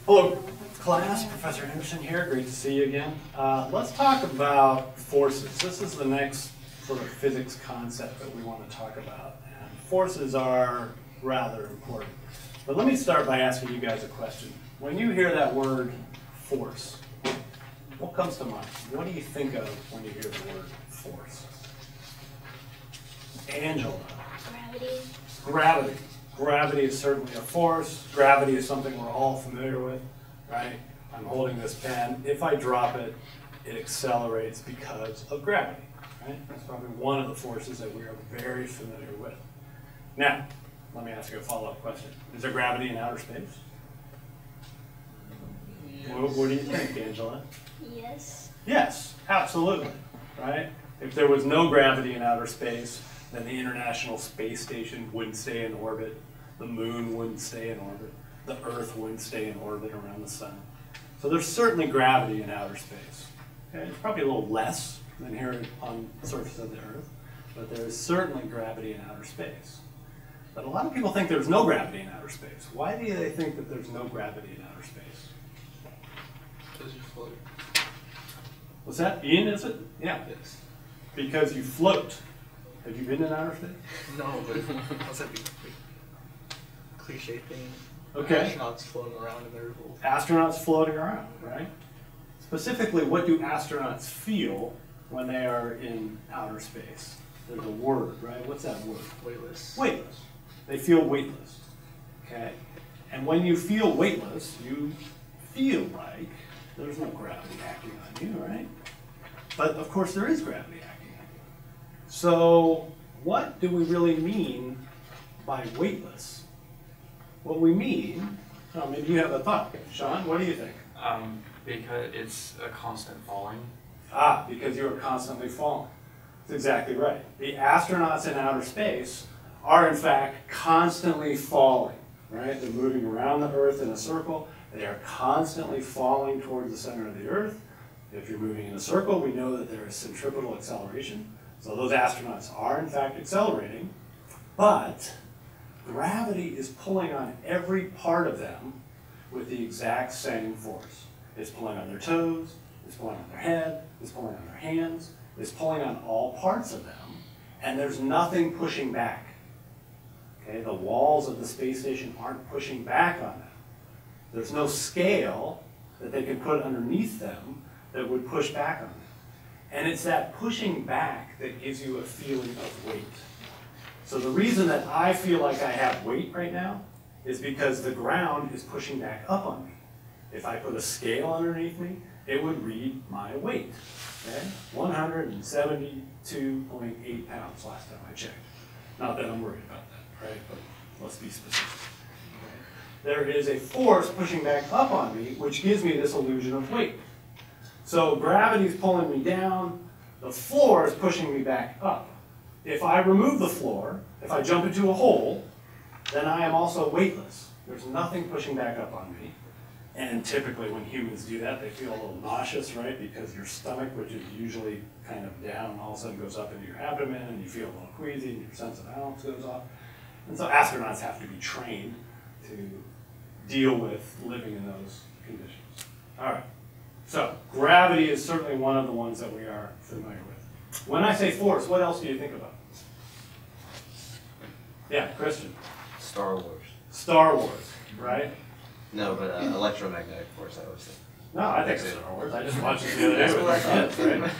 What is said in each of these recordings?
Hello, class. Professor Henderson here. Great to see you again. Let's talk about forces. This is the next sort of physics concept that we want to talk about. And forces are rather important. But let me start by asking you guys a question. When you hear that word force, what comes to mind? What do you think of when you hear the word force? Angela. Gravity. Gravity. Gravity is certainly a force. Gravity is something we're all familiar with, right? I'm holding this pen. If I drop it, it accelerates because of gravity, right? That's probably one of the forces that we are very familiar with. Now, let me ask you a follow-up question. Is there gravity in outer space? Yes. What do you think, Angela? Yes. Yes, absolutely, right? If there was no gravity in outer space, then the International Space Station wouldn't stay in orbit, the moon wouldn't stay in orbit, the Earth wouldn't stay in orbit around the sun. So there's certainly gravity in outer space. Okay? It's probably a little less than here on the surface of the Earth, but there is certainly gravity in outer space. But a lot of people think there's no gravity in outer space. Why do they think that there's no gravity in outer space? Because you float. What's that? Ian, is it? Yeah. Yes. Because you float. Have you been in outer space? No, but what's that big cliche thing? Okay. Astronauts floating around in their little. Astronauts floating around, right? Specifically, what do astronauts feel when they are in outer space? There's a word, right? What's that word? Weightless. Weightless. They feel weightless, okay? And when you feel weightless, you feel like there's no gravity acting on you, right? But of course there is gravity acting on you. So what do we really mean by weightless? What we mean, oh, maybe you have a thought. Sean, what do you think? Because it's a constant falling. Ah, because you are constantly falling. That's exactly right. The astronauts in outer space are in fact constantly falling, right? They're moving around the Earth in a circle. They are constantly falling towards the center of the Earth. If you're moving in a circle, we know that there is centripetal acceleration. So those astronauts are in fact accelerating, but gravity is pulling on every part of them with the exact same force. It's pulling on their toes, it's pulling on their head, it's pulling on their hands, it's pulling on all parts of them, and there's nothing pushing back. Okay, the walls of the space station aren't pushing back on them. There's no scale that they can put underneath them that would push back on them. And it's that pushing back that gives you a feeling of weight. So the reason that I feel like I have weight right now is because the ground is pushing back up on me. If I put a scale underneath me, it would read my weight. Okay? 172.8 pounds last time I checked. Not that I'm worried about that, right? But let's be specific. Okay? There is a force pushing back up on me, which gives me this illusion of weight. So gravity is pulling me down, the floor is pushing me back up. If I remove the floor, if I jump into a hole, then I am also weightless. There's nothing pushing back up on me. And typically when humans do that, they feel a little nauseous, right? Because your stomach, which is usually kind of down, all of a sudden goes up into your abdomen, and you feel a little queasy, and your sense of balance goes off. And so astronauts have to be trained to deal with living in those conditions. All right. So gravity is certainly one of the ones that we are familiar with. When I say force, what else do you think about? Yeah, Christian. Star Wars. Star Wars, right? No, but electromagnetic force, I was thinking. No, I think it's Star Wars. I just watched it the other day with my kids, right?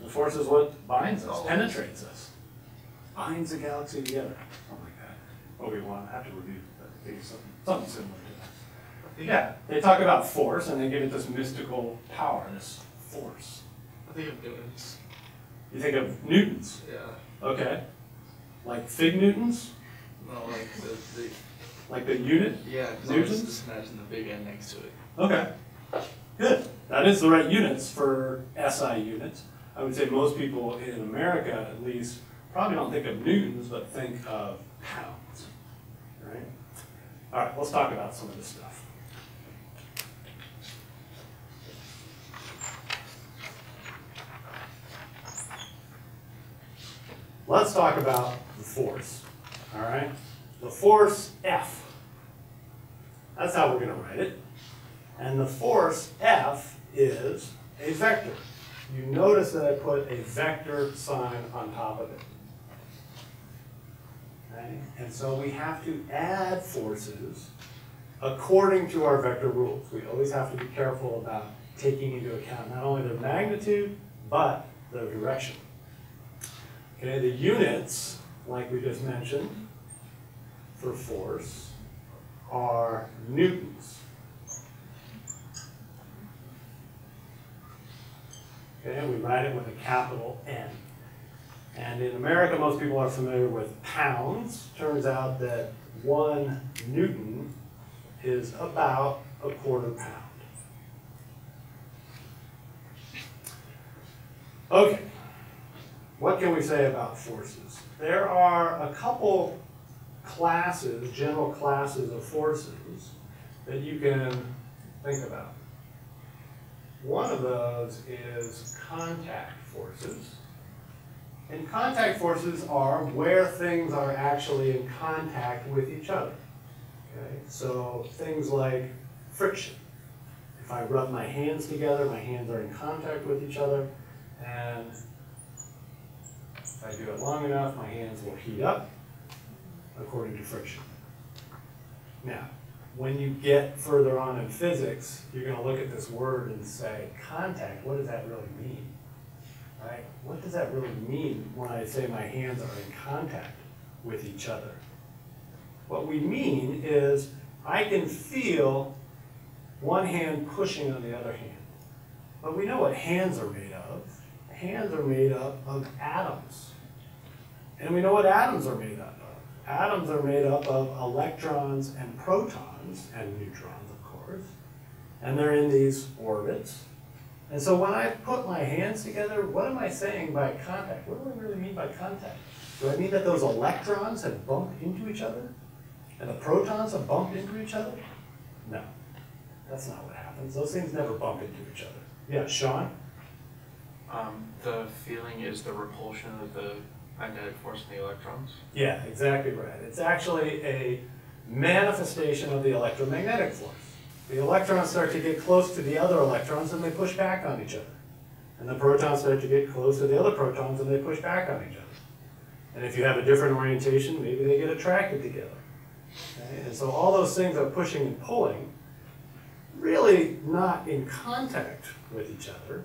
The force is what binds us, penetrates us, binds the galaxy together, something like that. Obi-Wan, I have to review that. I think something similar to that. Yeah, they talk about force and they give it this mystical power, this force. I think of Newton's. You think of Newtons? Yeah. Okay. Like fig Newtons? No, like the Like the unit? yeah, because I Newtons? was just imagine the big N next to it. Okay. Good. That is the right units for SI units. I would say most people in America, at least, probably don't think of newtons, but think of pounds. Right? All right, let's talk about some of this stuff. Let's talk about the force. All right? The force F. That's how we're going to write it. And the force, F, is a vector. You notice that I put a vector sign on top of it. Okay? And so we have to add forces according to our vector rules. We always have to be careful about taking into account not only their magnitude, but their direction. Okay, the units, like we just mentioned, for force are newtons. Okay, and we write it with a capital N. And in America, most people are familiar with pounds. Turns out that 1 newton is about a quarter pound. Okay, what can we say about forces? There are a couple classes, general classes of forces that you can think about. One of those is contact forces. And contact forces are where things are actually in contact with each other. Okay? So things like friction. If I rub my hands together, my hands are in contact with each other, and if I do it long enough, my hands will heat up according to friction. Now, when you get further on in physics, you're going to look at this word and say, contact, what does that really mean? Right? What does that really mean when I say my hands are in contact with each other? What we mean is I can feel one hand pushing on the other hand. But we know what hands are made of. Hands are made up of atoms. And we know what atoms are made up of. Atoms are made up of electrons and protons, and neutrons, of course. And they're in these orbits. And so when I put my hands together, what am I saying by contact? What do I really mean by contact? Do I mean that those electrons have bumped into each other? And the protons have bumped into each other? No, that's not what happens. Those things never bump into each other. Yeah, Sean? The feeling is the repulsion of the magnetic force in the electrons. Yeah, exactly right. It's actually a manifestation of the electromagnetic force. The electrons start to get close to the other electrons and they push back on each other. And the protons start to get close to the other protons and they push back on each other. And if you have a different orientation, maybe they get attracted together. Okay? And so all those things are pushing and pulling, really not in contact with each other,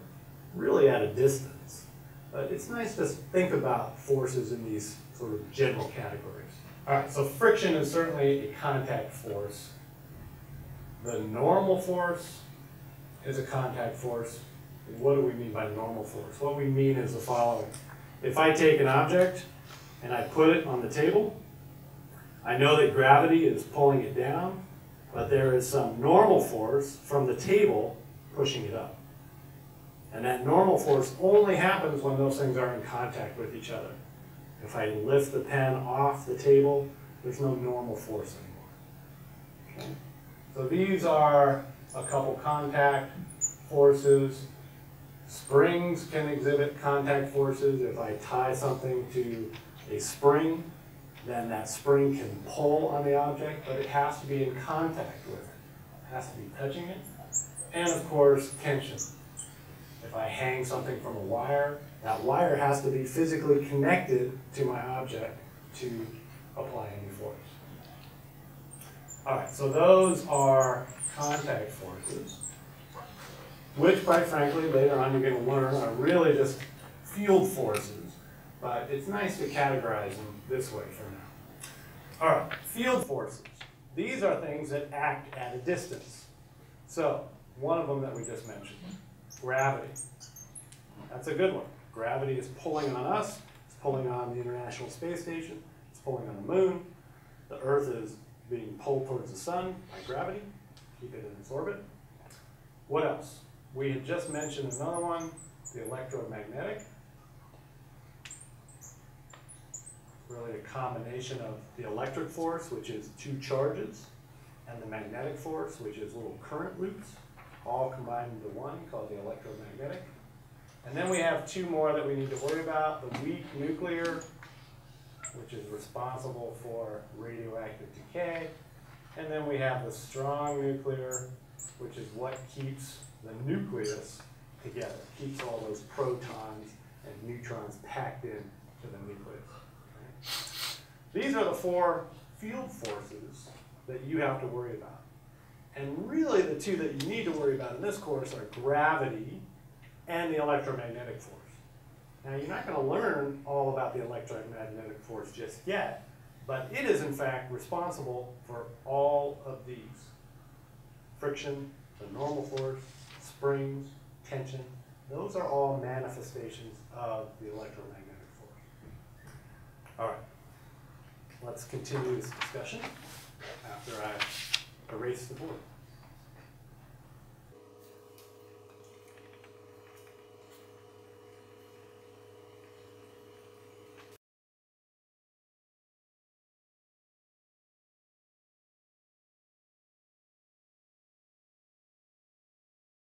really at a distance. But it's nice to think about forces in these sort of general categories. All right, so friction is certainly a contact force. The normal force is a contact force. And what do we mean by normal force? What we mean is the following. If I take an object and I put it on the table, I know that gravity is pulling it down, but there is some normal force from the table pushing it up. And that normal force only happens when those things are in contact with each other. If I lift the pen off the table, there's no normal force anymore. Okay? So these are a couple contact forces. Springs can exhibit contact forces. If I tie something to a spring, then that spring can pull on the object, but it has to be in contact with it. It has to be touching it. And of course, tension. If I hang something from a wire, that wire has to be physically connected to my object to apply any force. All right, so those are contact forces, which quite frankly, later on you're going to learn are really just field forces, but it's nice to categorize them this way for now. All right, field forces. These are things that act at a distance. So, one of them that we just mentioned, gravity. That's a good one. Gravity is pulling on us, it's pulling on the International Space Station, it's pulling on the moon. The Earth is being pulled towards the sun by gravity, keep it in its orbit. What else? We had just mentioned another one, the electromagnetic. Really a combination of the electric force, which is 2 charges, and the magnetic force, which is little current loops, all combined into one, called the electromagnetic. And then we have 2 more that we need to worry about, the weak nuclear, which is responsible for radioactive decay, and then we have the strong nuclear, which is what keeps the nucleus together, keeps all those protons and neutrons packed in to the nucleus. Right? These are the four field forces that you have to worry about. And really the two that you need to worry about in this course are gravity and the electromagnetic force. Now you're not going to learn all about the electromagnetic force just yet, but it is in fact responsible for all of these. Friction, the normal force, springs, tension, those are all manifestations of the electromagnetic force. All right, let's continue this discussion after I erase the board.